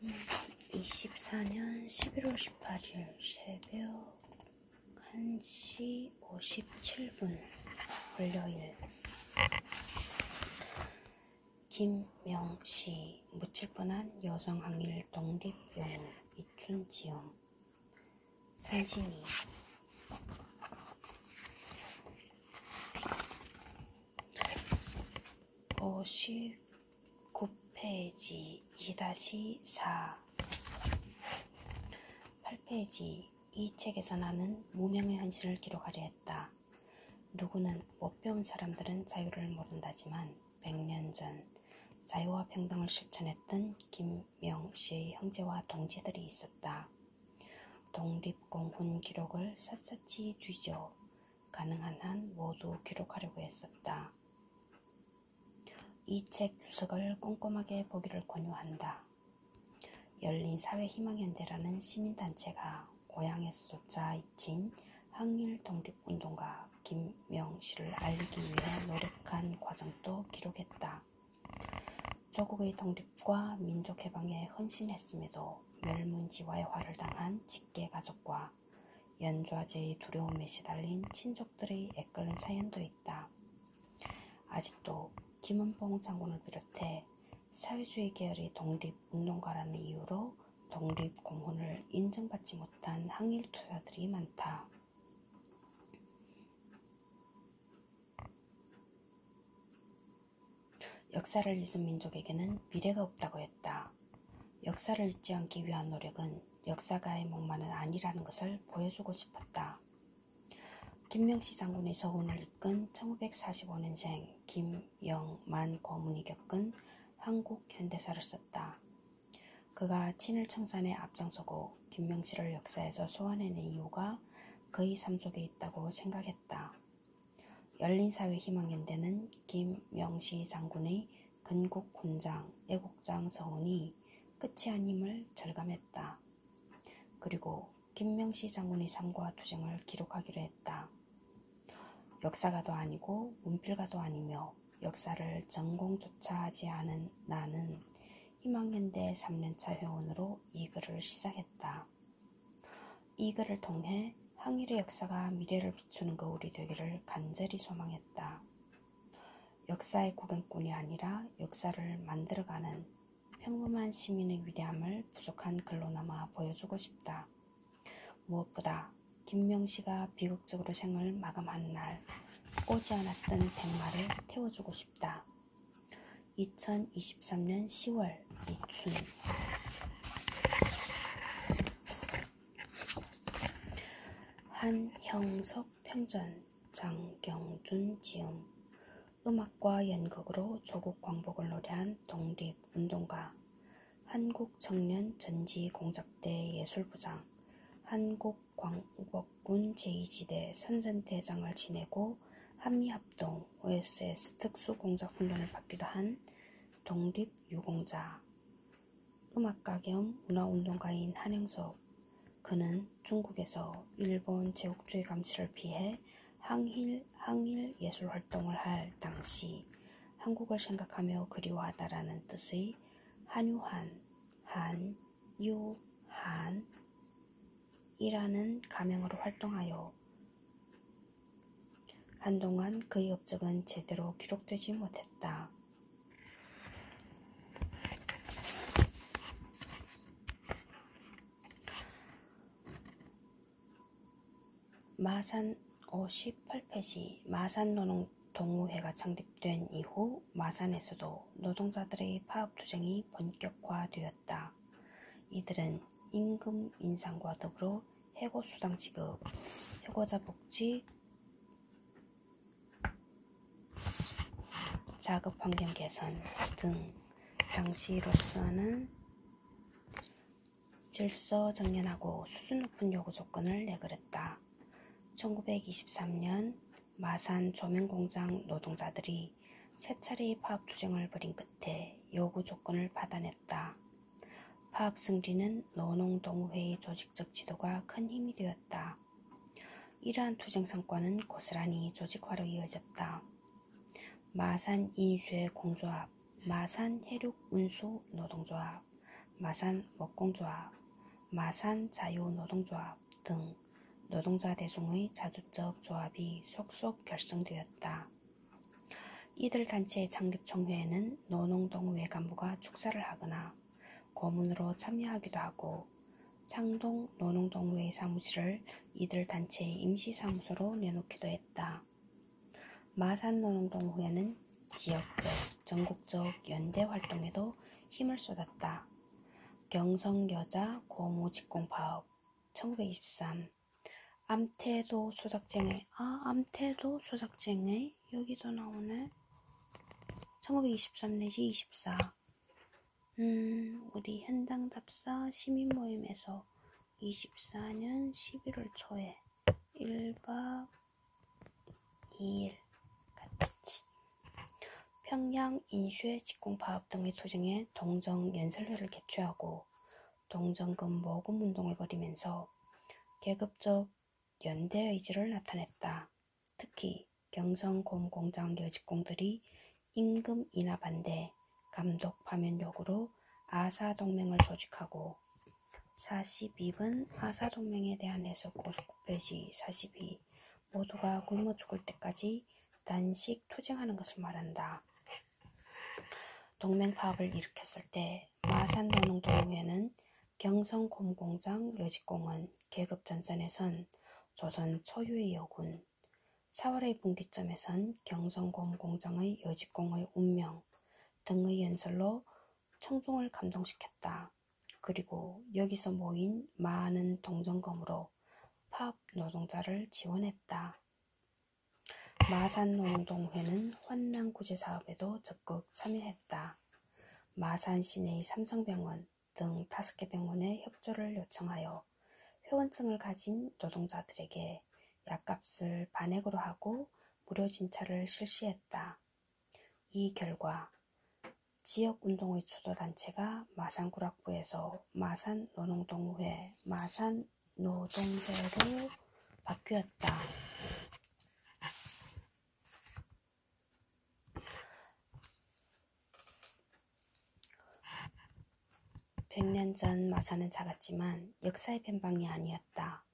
2024년 11월 18일 새벽 1시 57분 월요일. 김명시 묻힐 뻔한 여성 항일 독립 영웅 이춘지음. 산신이 59페이지 2-4 8페이지. 이 책에서 나는 무명의 헌신을 기록하려 했다. 누구는 못 배운 사람들은 자유를 모른다지만 100년 전 자유와 평등을 실천했던 김명시의 형제와 동지들이 있었다. 독립공훈 기록을 샅샅이 뒤져 가능한 한 모두 기록하려고 했었다. 이 책 주석을 꼼꼼하게 보기를 권유한다. 열린사회희망연대라는 시민단체가 고향에서조차 잊힌 항일 독립운동가 김명시를 알리기 위해 노력한 과정도 기록했다. 조국의 독립과 민족해방에 헌신했음에도 멸문지화의 화를 당한 직계가족과 연좌제의 두려움에 시달린 친족들의 애끓는 사연도 있다. 아직도 김은봉 장군을 비롯해 사회주의 계열의 독립운동가라는 이유로 독립공헌을 인정받지 못한 항일투사들이 많다. 역사를 잊은 민족에게는 미래가 없다고 했다. 역사를 잊지 않기 위한 노력은 역사가의 목마는 아니라는 것을 보여주고 싶었다. 김명시 장군의 서훈을 이끈 1945년생 김영만 고문이 겪은 한국 현대사를 썼다. 그가 친일 청산에 앞장서고 김명시를 역사에서 소환해낸 이유가 그의 삶 속에 있다고 생각했다. 열린사회희망연대는 김명시 장군의 건국훈장, 애국장 서훈이 끝이 아님을 절감했다. 그리고 김명시 장군의 삶과 투쟁을 기록하기로 했다. 역사가도 아니고 문필가도 아니며 역사를 전공조차 하지 않은 나는 희망연대 3년차 회원으로 이 글을 시작했다. 이 글을 통해 항일의 역사가 미래를 비추는 거울이 되기를 간절히 소망했다. 역사의 구경꾼이 아니라 역사를 만들어가는 평범한 시민의 위대함을 부족한 글로나마 보여주고 싶다. 무엇보다 김명시가 비극적으로 생을 마감한 날 오지 않았던 백마를 태워주고 싶다. 2023년 10월 이춘. 한형석 평전 장경준 지음. 음악과 연극으로 조국 광복을 노래한 독립운동가, 한국청년 전지공작대 예술부장, 한국광복군 제2지대 선전대장을 지내고 한미합동 OSS 특수공작훈련을 받기도 한 독립유공자, 음악가 겸 문화운동가인 한형석. 그는 중국에서 일본 제국주의 감시를 피해 항일 예술활동을 할 당시 한국을 생각하며 그리워하다라는 뜻의 한유한이라는 가명으로 활동하여 한동안 그의 업적은 제대로 기록되지 못했다. 마산 58페이지. 마산노동동우회가 창립된 이후 마산에서도 노동자들의 파업투쟁이 본격화되었다. 이들은 임금 인상과 더불어 해고수당 지급, 해고자 복지, 작업환경 개선 등 당시로서는 질서정연하고 수준 높은 요구 조건을 내걸었다. 1923년 마산 조명공장 노동자들이 세 차례의 파업투쟁을 벌인 끝에 요구 조건을 받아냈다. 파업 승리는 노농동우회의 조직적 지도가 큰 힘이 되었다. 이러한 투쟁 성과는 고스란히 조직화로 이어졌다. 마산 인수해 공조합, 마산 해륙운수 노동조합, 마산 목공조합, 마산 자유노동조합 등 노동자 대중의 자주적 조합이 속속 결성되었다. 이들 단체의 창립 총회에는 노농동회 간부가 축사를 하거나 고문으로 참여하기도 하고 창동 노농동회 사무실을 이들 단체의 임시사무소로 내놓기도 했다. 마산 노농동회는 지역적, 전국적 연대 활동에도 힘을 쏟았다. 경성여자 고무직공파업 1923 암태도 소작쟁의 여기도 나오네. 1923 내지 24 우리 현당답사 시민모임에서 24년 11월 초에 1박 2일 같이 평양 인쇄 직공파업 등의 투쟁에 동정연설회를 개최하고 동정금 모금 운동을 벌이면서 계급적 연대 의지를 나타냈다. 특히 경성고무공장 여직공들이 임금 인하 반대, 감독 파면 요구로 아사동맹을 조직하고 42번 아사동맹에 대한 해석 고속ページ 42 모두가 굶어 죽을 때까지 단식 투쟁하는 것을 말한다. 동맹파업을 일으켰을 때 마산노농동회는 경성고무공장 여직공은 계급전선에선 조선 초유의 여군, 4월의 분기점에선 경성고무공장의 여직공의 운명 등의 연설로 청중을 감동시켰다. 그리고 여기서 모인 많은 동정금으로 파업 노동자를 지원했다. 마산노농동회는 환난구제사업에도 적극 참여했다. 마산 시내의 삼성병원 등 5개 병원에 협조를 요청하여 회원증을 가진 노동자들에게 약값을 반액으로 하고 무료 진찰을 실시했다. 이 결과 지역운동의 주도단체가 마산구락부에서 마산노농동회, 마산노동회로 바뀌었다. 100년 전 마산은 작았지만 역사의 변방이 아니었다.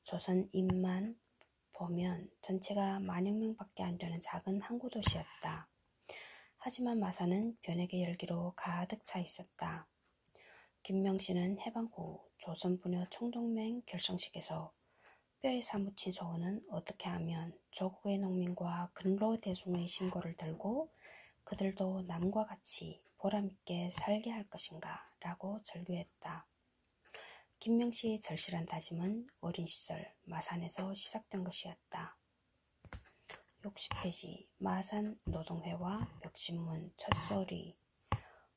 조선인만 보면 전체가 10,000명밖에 안 되는 작은 항구 도시였다. 하지만 마산은 변혁의 열기로 가득 차 있었다. 김명신은 해방 후 조선분여 총동맹 결성식에서 뼈에 사무친 소원은 어떻게 하면 조국의 농민과 근로대중의 신고를 들고 그들도 남과 같이 보람있게 살게 할 것인가 라고 절규했다. 김명시의 절실한 다짐은 어린 시절 마산에서 시작된 것이었다. 60페이지 마산노동회와 벽신문 첫소리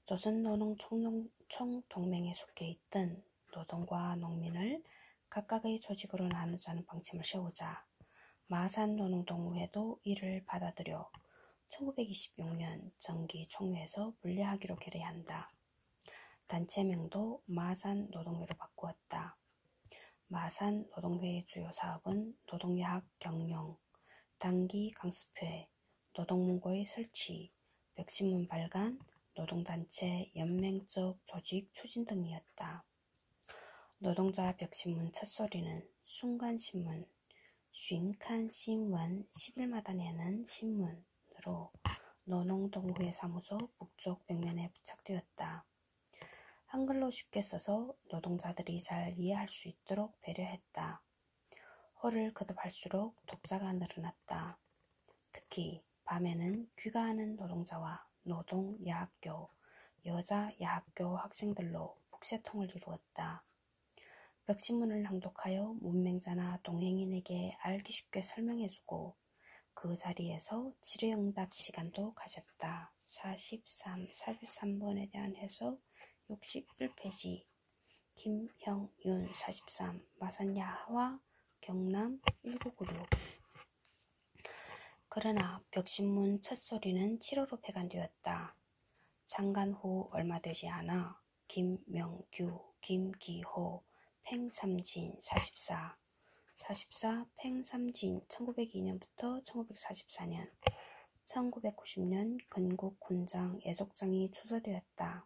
조선노농총동맹에 속해 있던 노동과 농민을 각각의 조직으로 나누자는 방침을 세우자 마산노농동회도 이를 받아들여 1926년 정기총회에서 분리하기로 결의한다. 단체명도 마산노동회로 바꾸었다. 마산노동회의 주요 사업은 노동야학 경영, 단기 강습회, 노동문고의 설치, 벽신문 발간, 노동단체 연맹적 조직 추진 등이었다. 노동자 벽신문 첫소리는 순간신문, 쉰칸신원 10일마다 내는 신문으로 노농동회 사무소 북쪽 벽면에 부착되었다. 한글로 쉽게 써서 노동자들이 잘 이해할 수 있도록 배려했다. 호를 거듭할수록 독자가 늘어났다. 특히 밤에는 귀가하는 노동자와 노동야학교, 여자야학교 학생들로 북새통을 이루었다. 벽신문을 낭독하여 문맹자나 동행인에게 알기 쉽게 설명해주고 그 자리에서 질의응답 시간도 가졌다. 43번에 대한 해석 61페이지 김형윤 43 마산야와 경남 1996 그러나 벽신문 첫소리는 7호로 폐간되었다. 창간 후 얼마 되지 않아 김명규, 김기호, 팽삼진 44 팽삼진 1902년부터 1944년 1990년 건국훈장 애속장이 추서되었다.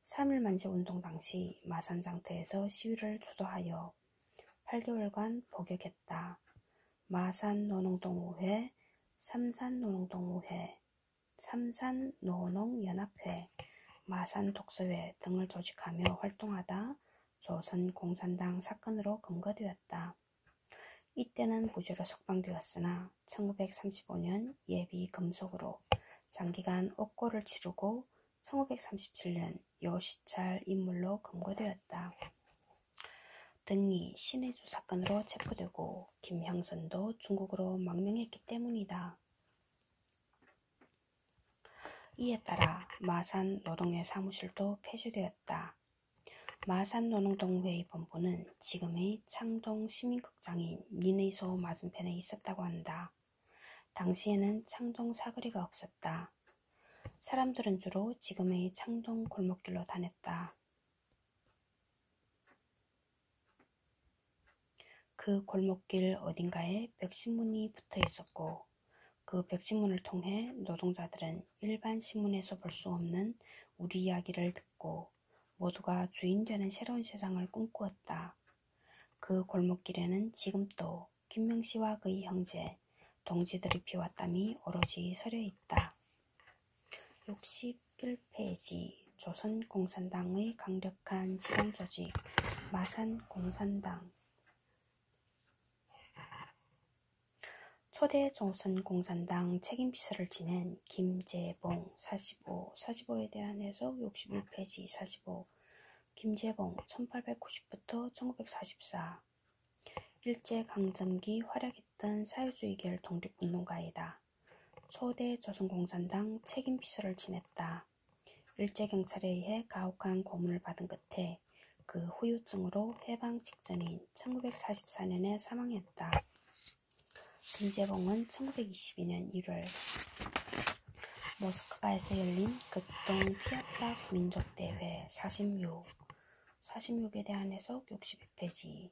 3일 만세 운동 당시 마산장터에서 시위를 주도하여 8개월간 복역했다. 마산노농동우회, 삼산노농동우회, 삼산노농연합회, 마산독서회 등을 조직하며 활동하다 조선공산당 사건으로 검거되었다. 이때는 무죄로 석방되었으나 1935년 예비 금속으로 장기간 옥고를 치르고 1937년 요시찰 인물로 검거되었다. 등이 신해주 사건으로 체포되고 김형선도 중국으로 망명했기 때문이다. 이에 따라 마산 노동회 사무실도 폐지되었다. 마산노농동회의 본부는 지금의 창동 시민극장인 민의소 맞은편에 있었다고 한다. 당시에는 창동 사거리가 없었다. 사람들은 주로 지금의 창동 골목길로 다녔다. 그 골목길 어딘가에 벽신문이 붙어 있었고 그 벽신문을 통해 노동자들은 일반 신문에서 볼 수 없는 우리 이야기를 듣고 모두가 주인 되는 새로운 세상을 꿈꾸었다. 그 골목길에는 지금도 김명씨와 그의 형제, 동지들의 피와 땀이 오로지 서려 있다. 61페이지 조선공산당의 강력한 지방조직 마산공산당 초대 조선공산당 책임비서를 지낸 김재봉 45에 대한 해석 61페이지 45 김재봉 1890부터 1944 일제강점기 활약했던 사회주의계열 독립운동가이다. 초대 조선공산당 책임비서를 지냈다. 일제경찰에 의해 가혹한 고문을 받은 끝에 그 후유증으로 해방 직전인 1944년에 사망했다. 김재봉은 1922년 1월 모스크바에서 열린 극동 피아박 민족대회 46에 대한 해석 62페이지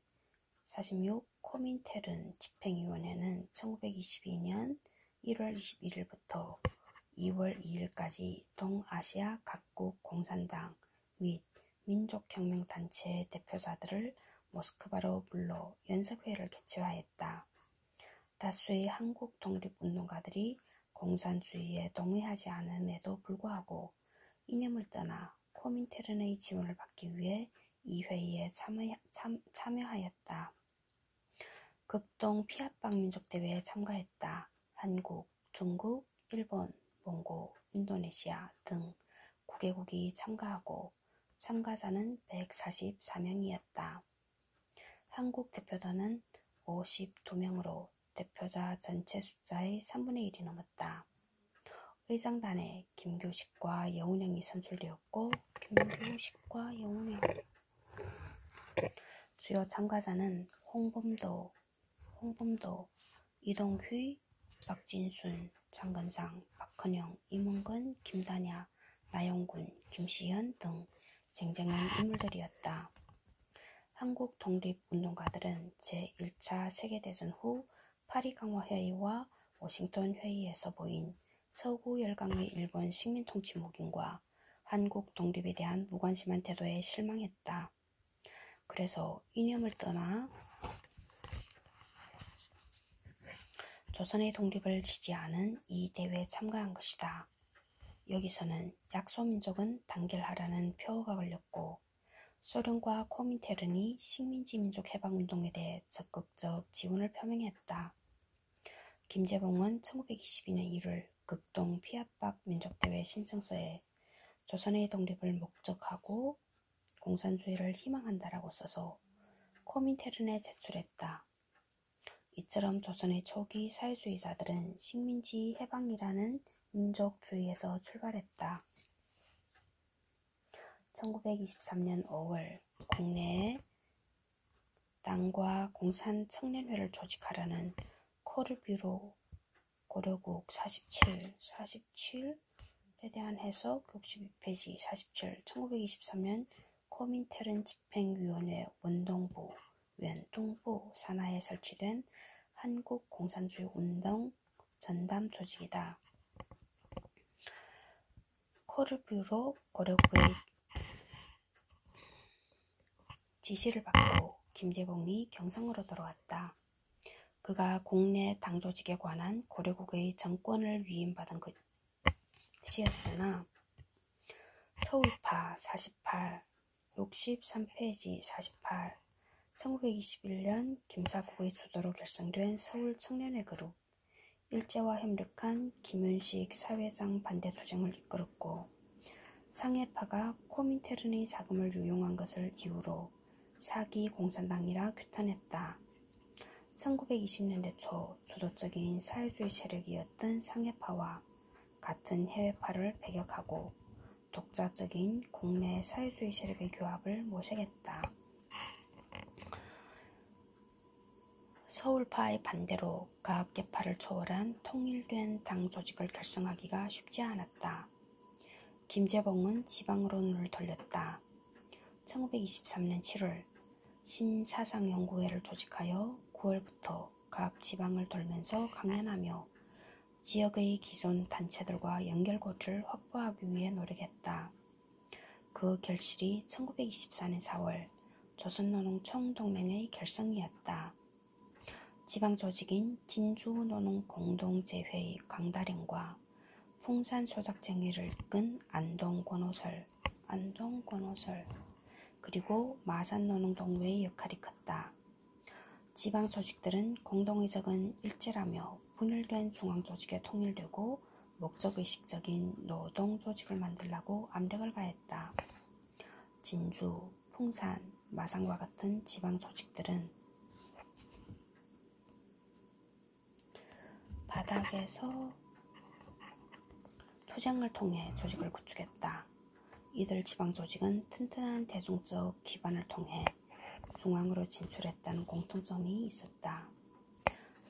46 코민테른 집행위원회는 1922년 1월 21일부터 2월 2일까지 동아시아 각국 공산당 및 민족혁명단체 대표자들을 모스크바로 불러 연석회의를 개최하였다. 다수의 한국 독립운동가들이 공산주의에 동의하지 않음에도 불구하고 이념을 떠나 코민테른의 지원을 받기 위해 이 회의에 참여하였다. 극동 피아박 민족대회에 참가했다. 한국, 중국, 일본, 몽고, 인도네시아 등 9개국이 참가하고 참가자는 144명이었다. 한국 대표단은 52명으로 대표자 전체 숫자의 3분의 1이 넘었다. 의장단에 김교식과 여운형이 선출되었고 김교식과 여운형 주요 참가자는 홍범도, 이동휘, 박진순, 장건상, 박헌영, 임은근, 김다냐, 나영군, 김시현 등 쟁쟁한 인물들이었다. 한국 독립운동가들은 제1차 세계대전 후 파리 강화회의와 워싱턴 회의에서 보인 서구 열강의 일본 식민통치 묵인과 한국 독립에 대한 무관심한 태도에 실망했다. 그래서 이념을 떠나 조선의 독립을 지지하는 이 대회에 참가한 것이다. 여기서는 약소민족은 단결하라는 표어가 걸렸고 소련과 코민테른이 식민지 민족 해방운동에 대해 적극적 지원을 표명했다. 김재봉은 1922년 1월 극동 피아박 민족대회 신청서에 조선의 독립을 목적하고 공산주의를 희망한다라고 써서 코민테른에 제출했다. 이처럼 조선의 초기 사회주의자들은 식민지 해방이라는 민족주의에서 출발했다. 1923년 5월 국내에 당과 공산청년회를 조직하라는 코르뷰로 고려국 47에 대한 해석 62페이지 47 1923년 코민테른 집행위원회 원동부 동부 산하에 설치된 한국 공산주의 운동 전담 조직이다. 코르뷰로 고려국의 지시를 받고 김재봉이 경성으로 들어왔다. 그가 국내 당조직에 관한 고려국의 정권을 위임받은 것이었으나 서울파 48, 63페이지 48, 1921년 김사국의 주도로 결성된 서울 청년회 그룹, 일제와 협력한 김윤식 사회상 반대투쟁을 이끌었고 상해파가 코민테른의 자금을 유용한 것을 이유로 사기 공산당이라 규탄했다. 1920년대 초 주도적인 사회주의 세력이었던 상해파와 같은 해외파를 배격하고 독자적인 국내 사회주의 세력의 규합을 모색했다. 서울파의 반대로 가학계파를 초월한 통일된 당 조직을 결성하기가 쉽지 않았다. 김재봉은 지방으로 눈을 돌렸다. 1923년 7월 신사상연구회를 조직하여 9월부터 각 지방을 돌면서 강연하며 지역의 기존 단체들과 연결고리를 확보하기 위해 노력했다. 그 결실이 1924년 4월 조선노농총동맹의 결성이었다. 지방조직인 진주노농공동제회의 강다령과 풍산소작쟁의를 이끈 안동권오설 그리고 마산노농동회의 역할이 컸다. 지방조직들은 공동의적은 일제라며 분열된 중앙조직에 통일되고 목적의식적인 노동조직을 만들라고 압력을 가했다. 진주, 풍산, 마산과 같은 지방조직들은 바닥에서 투쟁을 통해 조직을 구축했다. 이들 지방조직은 튼튼한 대중적 기반을 통해 중앙으로 진출했다는 공통점이 있었다.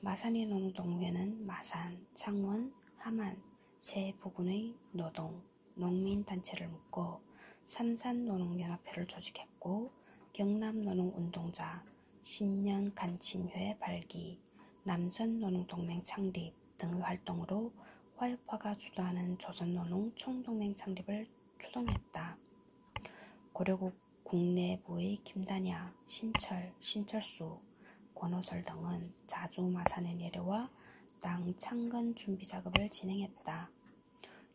마산의 노동동회는 마산, 창원, 함안 세 부근의 노동, 농민단체를 묶어 삼산노농연합회를 조직했고 경남노농운동자, 신년간친회 발기, 남선노농동맹 창립 등의 활동으로 화협파가 주도하는 조선노농 총동맹 창립을 추동했다. 고려국 국내부의 김단야, 신철수, 권오설 등은 자주 마산에 내려와 당 창건 준비 작업을 진행했다.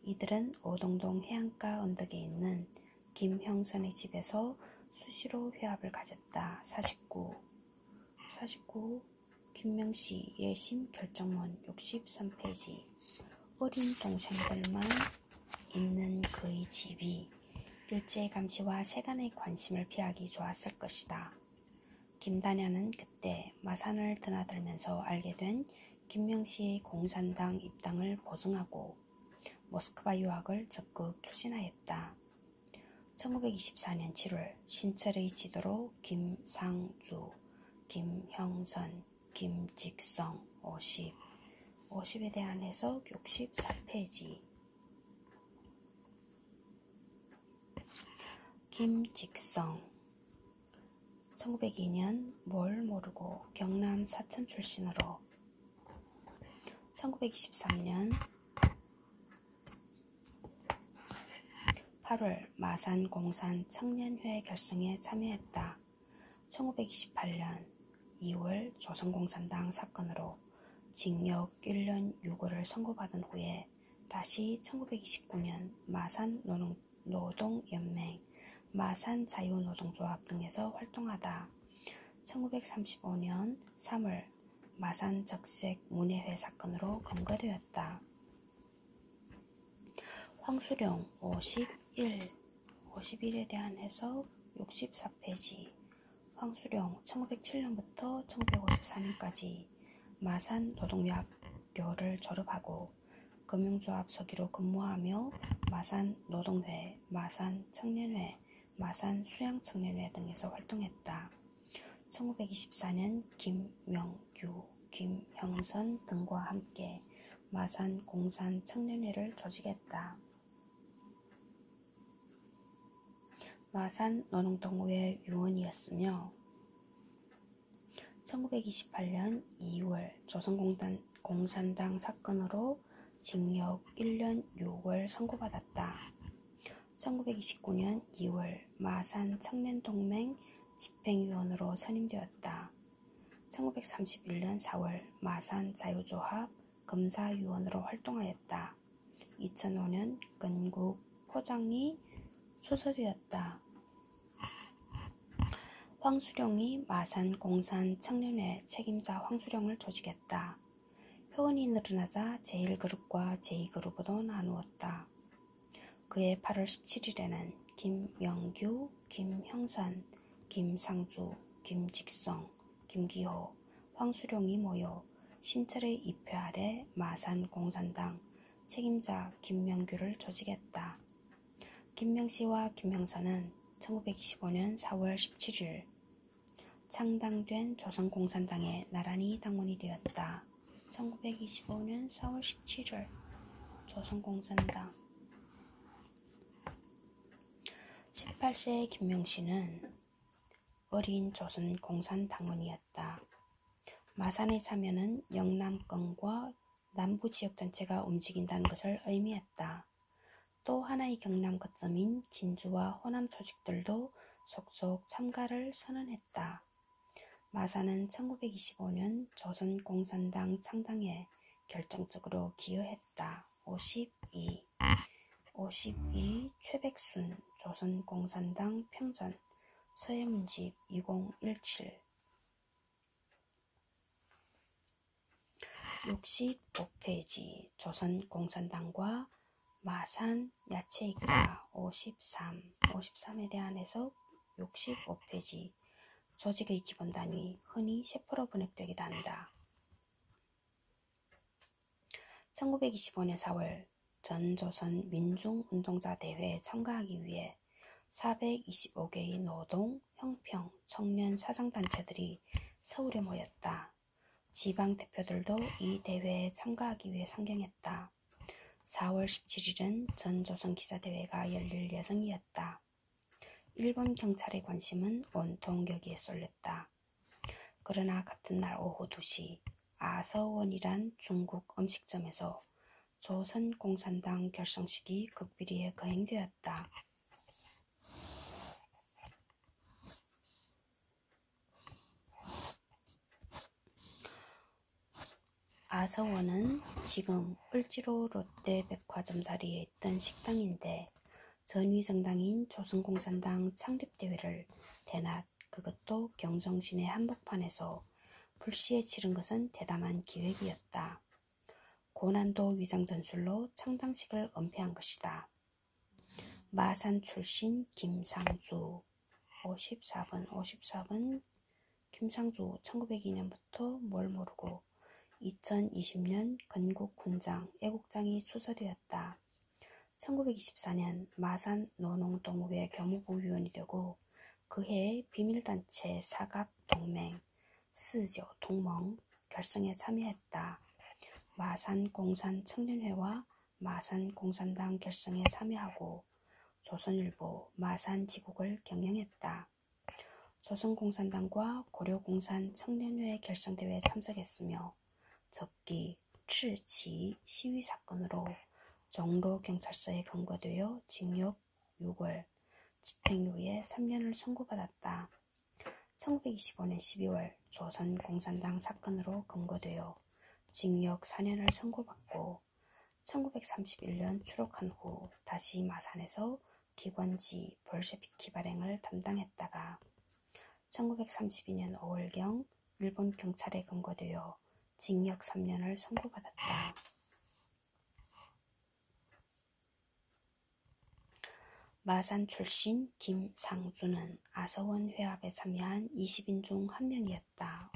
이들은 오동동 해안가 언덕에 있는 김형선의 집에서 수시로 회합을 가졌다. 49 김명시 예심 결정문 63페이지. 어린 동생들만 있는 그의 집이 일제의 감시와 세간의 관심을 피하기 좋았을 것이다. 김단야는 그때 마산을 드나들면서 알게 된 김명시의 공산당 입당을 보증하고 모스크바 유학을 적극 추진하였다. 1924년 7월 신철의 지도로 김상주, 김형선, 김직성 50에 대한 해석 64페이지. 김직성 1902년 뭘 모르고 경남 사천 출신으로 1923년 8월 마산 공산 청년회 결성에 참여했다. 1928년 2월 조선공산당 사건으로 징역 1년 6월을 선고받은 후에 다시 1929년 마산 노동연맹, 마산 자유노동조합 등에서 활동하다 1935년 3월 마산 적색 문해회 사건으로 검거되었다. 황수령 51에 대한 해석 64페이지. 황수령 1907년부터 1954년까지 마산 노동조합교를 졸업하고 금융조합 서기로 근무하며 마산 노동회, 마산 청년회, 마산 수양청년회 등에서 활동했다. 1924년 김명규, 김형선 등과 함께 마산 공산 청년회를 조직했다. 마산 노동동회 위원이었으며 1928년 2월 조선공산당 사건으로 징역 1년 6월 선고받았다. 1929년 2월 마산 청년동맹 집행위원으로 선임되었다. 1931년 4월 마산 자유조합 검사위원으로 활동하였다. 2005년 건국 포장이 소설이었다. 황수령이 마산 공산 청년회 책임자 황수령을 조직했다. 회원이 늘어나자 제1그룹과 제2그룹으로 나누었다. 그해 8월 17일에는 김명규, 김형선, 김상주, 김직성, 김기호, 황수령이 모여 신철의 입회 아래 마산 공산당 책임자 김명규를 조직했다. 김명씨와 김형선은 1925년 4월 17일 창당된 조선공산당에 나란히 당원이 되었다. 1925년 4월 17일 조선공산당 18세의 김명씨는 어린 조선공산당원이었다. 마산의 참여는 영남권과 남부지역전체가 움직인다는 것을 의미했다. 또 하나의 경남 거점인 진주와 호남 조직들도 속속 참가를 선언했다. 마산은 1925년 조선공산당 창당에 결정적으로 기여했다. 52. 최백순 조선공산당 평전 서예문집 2017 65페이지 조선공산당과 마산 야채이카 53에 대한 해석 65페이지 조직의 기본 단위 흔히 세포로 분획되기도 한다. 1925년 4월 전조선 민중운동자 대회에 참가하기 위해 425개의 노동, 형평, 청년 사상단체들이 서울에 모였다. 지방 대표들도 이 대회에 참가하기 위해 상경했다. 4월 17일은 전조선 기사대회가 열릴 예정이었다. 일본 경찰의 관심은 온통 여기에 쏠렸다. 그러나 같은 날 오후 2시 아서원이란 중국 음식점에서 조선공산당 결성식이 극비리에 거행되었다. 아서원은 지금 을지로 롯데백화점 자리에 있던 식당인데 전위정당인 조선공산당 창립대회를 대낮 그것도 경성시내 한복판에서 불시에 치른 것은 대담한 기획이었다. 고난도 위장전술로 창당식을 은폐한 것이다. 마산 출신 김상주 54번 김상주 1902년부터 뭘 모르고 2020년 건국군장 애국장이 수서되었다. 1924년 마산 노농동회 교무부위원이 되고 그해 비밀단체 사각동맹 스저 동盟 결성에 참여했다. 마산공산청년회와 마산공산당 결성에 참여하고 조선일보 마산지국을 경영했다. 조선공산당과 고려공산청년회 결성대회에 참석했으며 적기 7치 시위사건으로 종로경찰서에 검거되어 징역 6월, 집행유예 3년을 선고받았다. 1925년 12월 조선공산당 사건으로 검거되어 징역 4년을 선고받고 1931년 추록한 후 다시 마산에서 기관지 볼셰비키 발행을 담당했다가 1932년 5월경 일본 경찰에 검거되어 징역 3년을 선고받았다. 마산 출신 김상주는 아서원 회합에 참여한 20인 중 한 명이었다.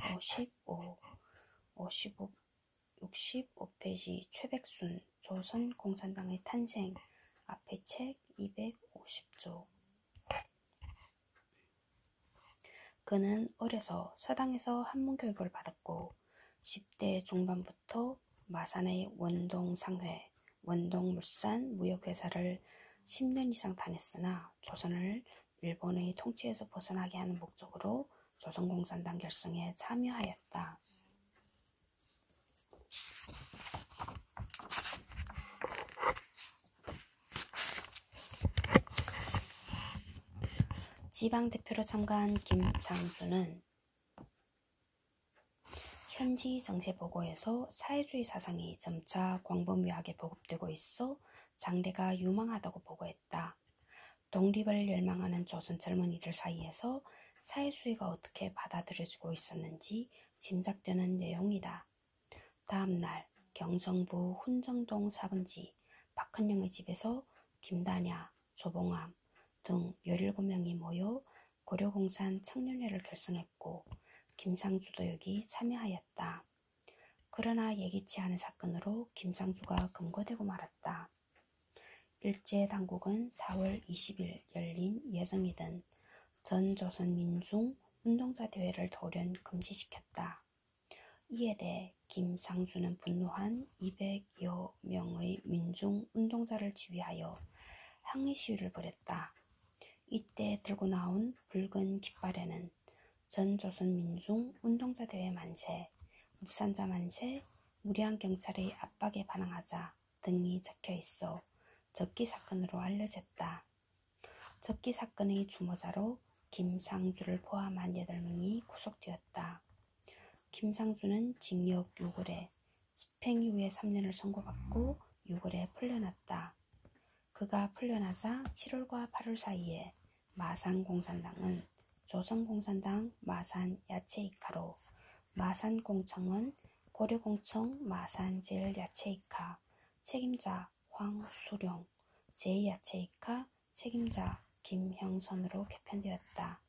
65페이지 최백순 조선공산당의 탄생 앞에 책 250조 그는 어려서 서당에서 한문교육을 받았고 10대 중반부터 마산의 원동상회, 원동물산 무역회사를 10년 이상 다녔으나 조선을 일본의 통치에서 벗어나게 하는 목적으로 조선공산당 결성에 참여하였다. 지방 대표로 참가한 김상수는 현지 정세 보고에서 사회주의 사상이 점차 광범위하게 보급되고 있어 장래가 유망하다고 보고했다. 독립을 열망하는 조선 젊은이들 사이에서 사회주의가 어떻게 받아들여지고 있었는지 짐작되는 내용이다. 다음 날 경성부 훈정동 4번지 박헌영의 집에서 김다냐, 조봉암 등 17명이 모여 고려공산 청년회를 결성했고 김상주도 여기 참여하였다. 그러나 예기치 않은 사건으로 김상주가 검거되고 말았다. 일제당국은 4월 20일 열린 예정이던 전조선민중 운동자 대회를 돌연 금지시켰다. 이에 대해 김상주는 분노한 200여 명의 민중 운동자를 지휘하여 항의 시위를 벌였다. 이때 들고 나온 붉은 깃발에는 전조선민중 운동자 대회 만세, 무산자 만세, 무리한 경찰의 압박에 반항하자 등이 적혀 있어 적기 사건으로 알려졌다. 적기 사건의 주모자로 김상주를 포함한 8명이 구속되었다. 김상주는 징역 6월에 집행유예 3년을 선고받고 6월에 풀려났다. 그가 풀려나자 7월과 8월 사이에 마산공산당은 조선공산당 마산야채이카로 마산공청은 고려공청 마산제일야채이카 책임자 황수룡 제2야채이카 책임자 김형선으로 개편되었다.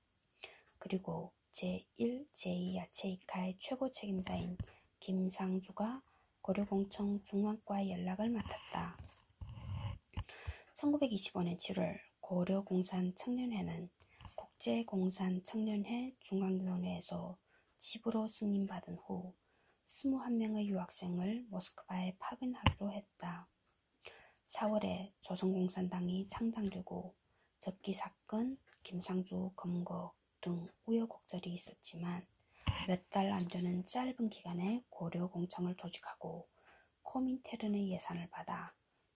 그리고 제1, 제2야채이카의 최고 책임자인 김상주가 고려공청 중앙과의 연락을 맡았다. 1925년 7월 고려공산청년회는 국제공산청년회 중앙위원회에서 집으로 승인받은 후 21명의 유학생을 모스크바에 파견하기로 했다. 4월에 조선공산당이 창당되고 적기 사건, 김상주 검거 등 우여곡절이 있었지만 몇 달 안 되는 짧은 기간에 고려공청을 조직하고 코민테른의 예산을 받아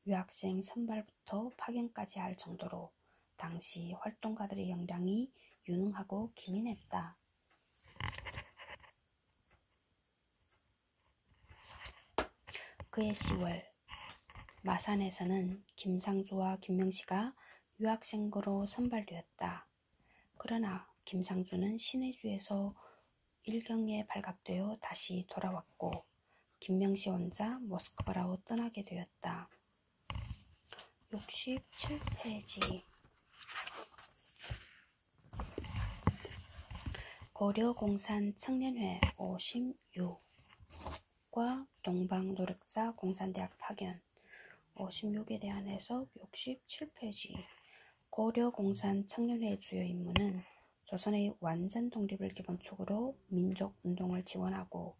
유학생 선발부터 파견까지 할 정도로 당시 활동가들의 역량이 유능하고 기민했다. 그해 10월 마산에서는 김상주와 김명시가 유학생으로 선발되었다. 그러나 김상주는 신해주에서 일경에 발각되어 다시 돌아왔고 김명시 혼자 모스크바로 떠나게 되었다. 67페이지 고려공산청년회 56과 동방노력자 공산대학 파견 56에 대한 해석 67페이지 고려공산청년회의 주요 임무는 조선의 완전 독립을 기본축으로 민족운동을 지원하고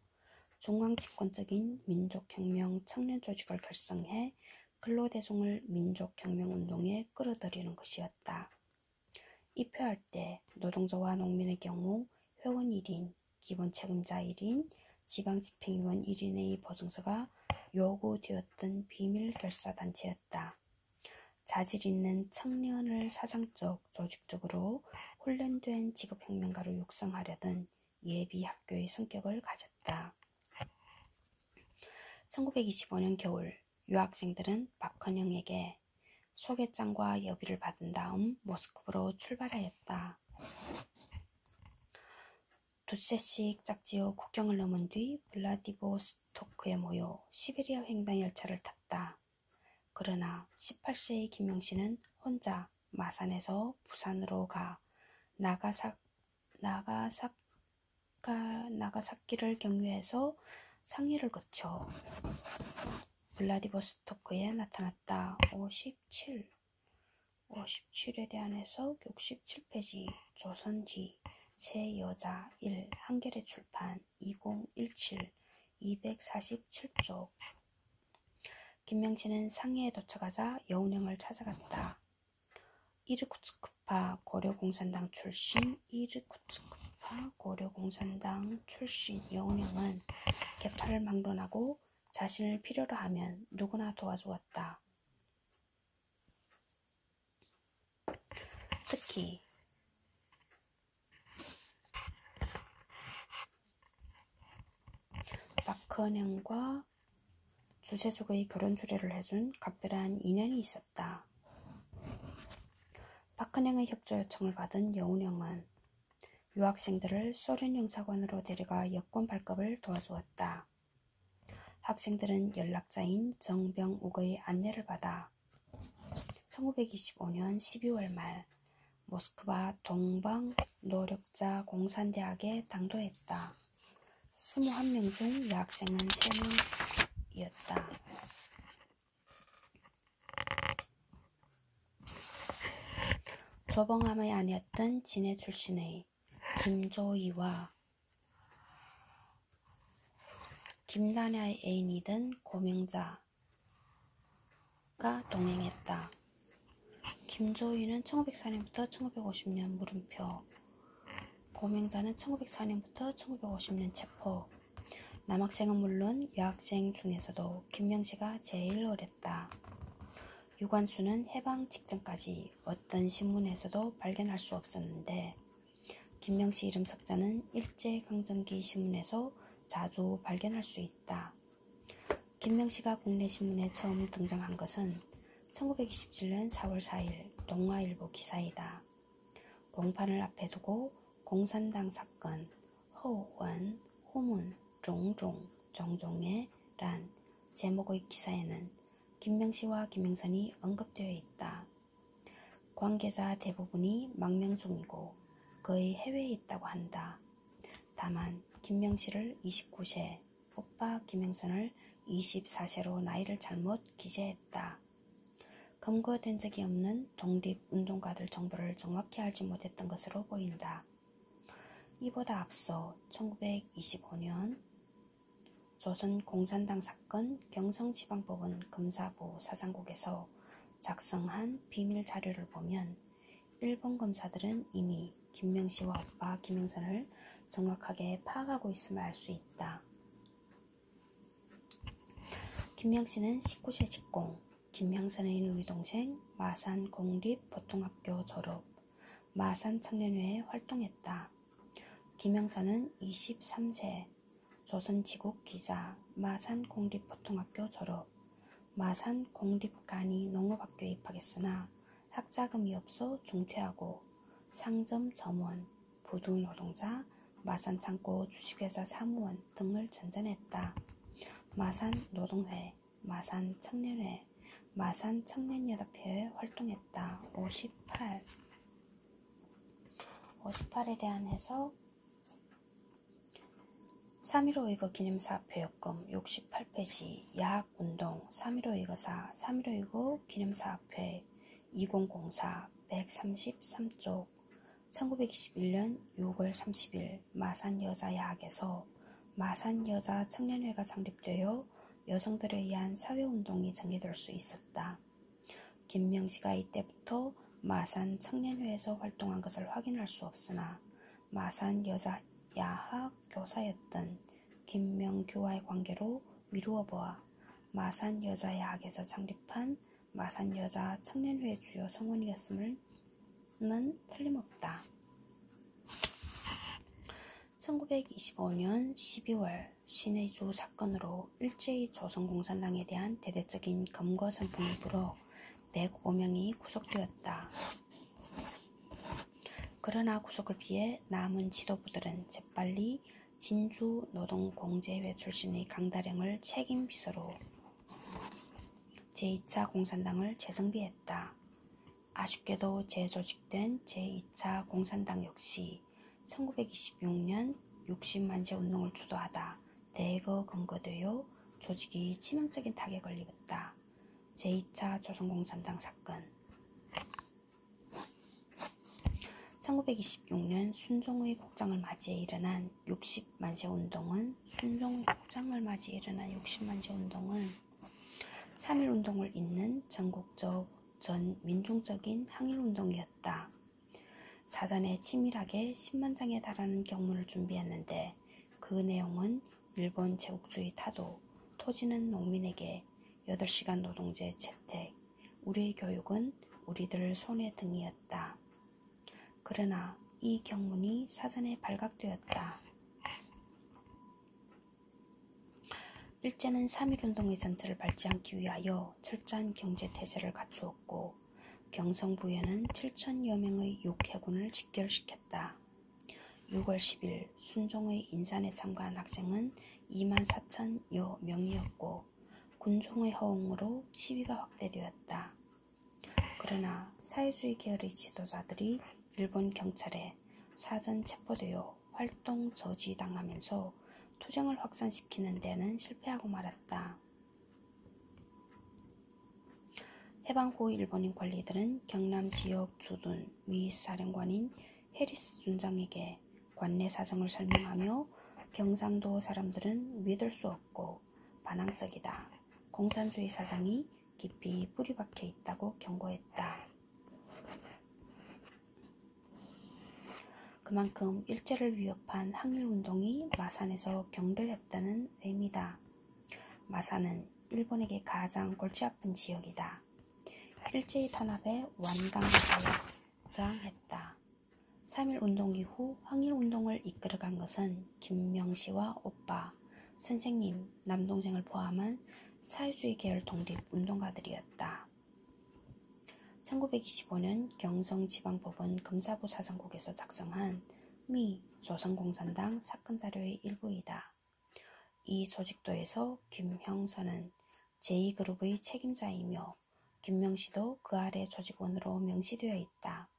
중앙집권적인 민족혁명 청년조직을 결성해 근로대중을 민족혁명운동에 끌어들이는 것이었다. 입회할 때 노동자와 농민의 경우 회원 1인, 기본책임자 1인, 지방집행위원 1인의 보증서가 요구되었던 비밀결사단체였다. 자질 있는 청년을 사상적, 조직적으로 훈련된 직업혁명가로 육성하려던 예비학교의 성격을 가졌다. 1925년 겨울 유학생들은 박헌영에게 소개장과 여비를 받은 다음 모스크바로 출발하였다. 두째씩 짝지어 국경을 넘은 뒤 블라디보스토크에 모여 시베리아 횡단 열차를 탔다. 그러나 18세의 김명시는 혼자 마산에서 부산으로 가 나가사키를 경유해서 상해를 거쳐 블라디보스토크에 나타났다. 57에 대한 해석 67페이지 조선지 새 여자 1 한겨레 출판 2017 247쪽 김명시는 상해에 도착하자 여운형을 찾아갔다. 이르쿠츠크파 고려공산당 출신 여운형은 개파를 막론하고 자신을 필요로 하면 누구나 도와주었다. 특히 박은영과 주세족의 결혼 수례를 해준 각별한 인연이 있었다. 박은영의 협조 요청을 받은 여운형은 유학생들을 소련 영사관으로 데려가 여권 발급을 도와주었다. 학생들은 연락자인 정병욱의 안내를 받아 1925년 12월 말 모스크바 동방노력자 공산대학에 당도했다. 21명 중 여학생은 3명이었다. 조봉암의 아내였던 진해 출신의 김조이와 김단야의 애인이던 고명자가 동행했다. 김조이는 1904년부터 1950년 물음표, 고명자는 1904년부터 1950년 체포. 남학생은 물론 여학생 중에서도 김명씨가 제일 어렸다. 유관수는 해방 직전까지 어떤 신문에서도 발견할 수 없었는데 김명씨 이름 석자는 일제강점기 신문에서 자주 발견할 수 있다. 김명씨가 국내 신문에 처음 등장한 것은 1927년 4월 4일 동아일보 기사이다. 공판을 앞에 두고 공산당 사건, 허원, 후문, 종종의 란 제목의 기사에는 김명씨와 김명선이 언급되어 있다. 관계자 대부분이 망명 중이고 거의 해외에 있다고 한다. 다만 김명씨를 29세, 오빠 김명선을 24세로 나이를 잘못 기재했다. 검거된 적이 없는 독립운동가들 정보를 정확히 알지 못했던 것으로 보인다. 이보다 앞서 1925년 조선 공산당 사건 경성지방법원 검사부 사상국에서 작성한 비밀 자료를 보면 일본 검사들은 이미 김명씨와 오빠 김명선을 정확하게 파악하고 있음을 알 수 있다. 김명씨는 19세 직공, 김명선의 누이 동생 마산 공립보통학교 졸업, 마산 청년회에 활동했다. 김명선은 23세, 조선지국 기자, 마산 공립보통학교 졸업, 마산 공립간이 농업학교에 입학했으나 학자금이 없어 중퇴하고 상점 점원, 부두 노동자, 마산 창고 주식회사 사무원 등을 전전했다. 마산 노동회, 마산 청년회, 마산 청년연합회에 활동했다. 58에 대한 해석 3.15 이거 기념사업회 요금 68페이지 야학운동 3.15 이거사 3.15 이거 기념사업회 2004 133쪽 1921년 6월 30일 마산여자야학에서 마산여자청년회가 창립되어 여성들에 의한 사회운동이 전개될 수 있었다. 김명씨가 이때부터 마산청년회에서 활동한 것을 확인할 수 없으나 마산여자야학 교사였던 김명규와의 관계로 미루어 보아 마산여자야학에서 창립한 마산여자청년회의 주요 성원이었음은 틀림없다. 1925년 12월 신의주 사건으로 일제히 조선공산당에 대한 대대적인 검거 선풍이 불어 105명이 구속되었다. 그러나 구속을 피해 남은 지도부들은 재빨리 진주노동공제회 출신의 강다령을 책임비서로 제2차 공산당을 재성비했다. 아쉽게도 재조직된 제2차 공산당 역시 1926년 60만세 운동을 주도하다 대거 검거되어 조직이 치명적인 타격을 입었다. 제2차 조선공산당 사건 1926년 순종의 국장을 맞이해 일어난 60만세 운동은 3.1운동을 잇는 전국적 전 민중적인 항일운동이었다. 사전에 치밀하게 10만 장에 달하는 경문을 준비했는데 그 내용은 일본 제국주의 타도, 토지는 농민에게 8시간 노동제 채택, 우리의 교육은 우리들 손에 등이었다. 그러나 이 경문이 사전에 발각되었다. 일제는 3.1운동의 전철을 밟지 않기 위하여 철저한 경제태세를 갖추었고 경성부에는 7천여 명의 육해군을 직결시켰다. 6월 10일 순종의 인산에 참가한 학생은 24,000여 명이었고 군종의 허용으로 시위가 확대되었다. 그러나 사회주의 계열의 지도자들이 일본 경찰에 사전 체포되어 활동 저지당하면서 투쟁을 확산시키는 데는 실패하고 말았다. 해방 후 일본인 관리들은 경남 지역 주둔 위사령관인 해리스 준장에게 관내 사정을 설명하며 경상도 사람들은 믿을 수 없고 반항적이다. 공산주의 사상이 깊이 뿌리박혀 있다고 경고했다. 그만큼 일제를 위협한 항일운동이 마산에서 격렬했다는 의미다. 마산은 일본에게 가장 골치 아픈 지역이다. 일제의 탄압에 완강하장했다. 3.1운동 이후 항일운동을 이끌어간 것은 김명시와 오빠, 선생님, 남동생을 포함한 사회주의 계열 독립운동가들이었다. 1925년 경성지방법원 검사부 사정국에서 작성한 미 조선공산당 사건자료의 일부이다. 이 조직도에서 김형선은 제2그룹의 책임자이며 김명시도 그 아래 조직원으로 명시되어 있다.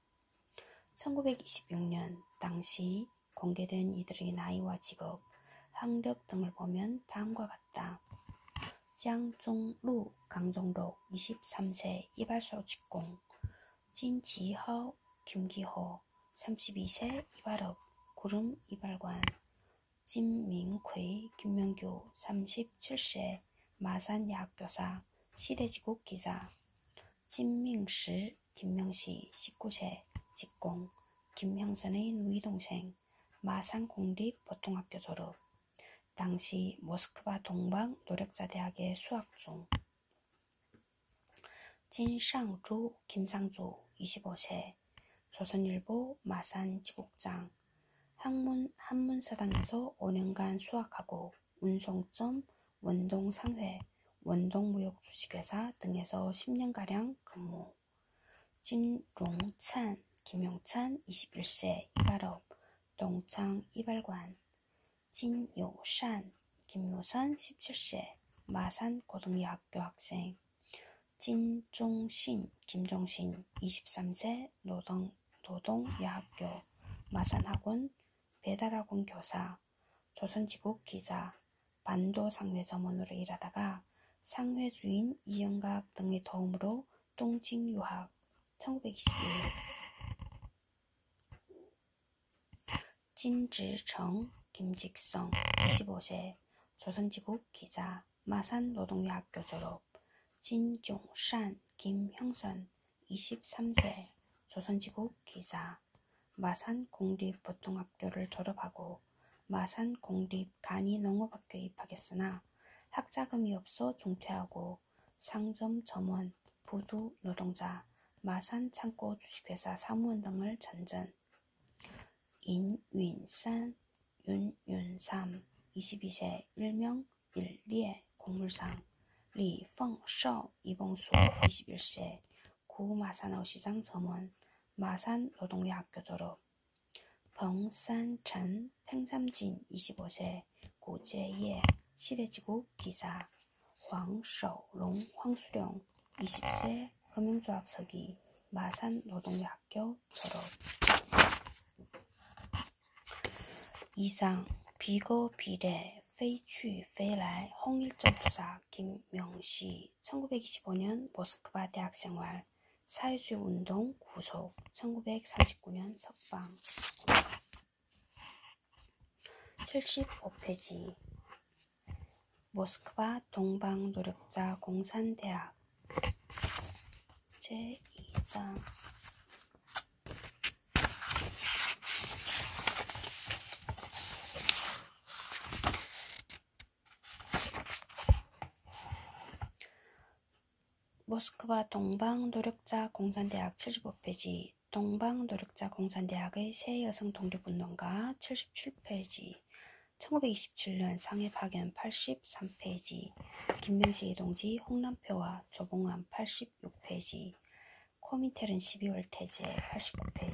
1926년 당시 공개된 이들의 나이와 직업, 학력 등을 보면 다음과 같다. 장종루, 강종록 23세 이발소 직공, 진지허, 김기호 32세 이발업, 구름 이발관, 진민쾌, 김명규 37세 마산야학교사, 시대지국 기자, 진명시, 김명시 19세 직공, 김형선의 누이동생, 마산공립보통학교 졸업, 당시 모스크바 동방 노력자대학에 수학 중. 진상주, 김상주 25세, 조선일보 마산지국장, 한문서당에서 5년간 수학하고 운송점, 원동상회, 원동무역주식회사 등에서 10년가량 근무. 진롱찬, 김용찬 21세 이발업, 동창 이발관. 진요산, 김요산 17세 마산 고등대학교 학생. 진종신, 김종신 23세 노동여학교 마산학원 배달학원 교사, 조선지국 기자, 반도상회 점원으로 일하다가 상회 주인 이영각 등의 도움으로 동진 유학 1921. 진지청, 김직성 25세 조선지국 기자, 마산노동여학교 졸업. 진종산, 김형선 23세 조선지국 기자, 마산공립보통학교를 졸업하고 마산공립간이농업학교에 입학했으나 학자금이 없어 중퇴하고 상점 점원, 부두 노동자, 마산창고 주식회사 사무원 등을 전전. 인윈산, 윤윤삼 22세 일명 일리에 공물상, 리펑셔 이봉수 21세 구마산어시장 점원, 마산노동여학교 졸업. 벙산천 팽삼진 25세 고재예 시대지국 기자, 황守龙황수령 20세 금융조합 서기, 마산노동여학교 졸업. 이상 비거 비례 非去非来 홍일점투사 김명시 1925년 모스크바 대학생활, 사회주의 운동 구속 1939년 석방. 75페이지 모스크바 동방노력자 공산대학 제2장 모스크바 동방노력자 공산대학 75페이지 동방노력자 공산대학의 새 여성 독립운동가 77페이지 1927년 상해 파견 83페이지, 김명식 동지 홍남표와 조봉암 86페이지, 코민텔은 12월 태제 89페이지.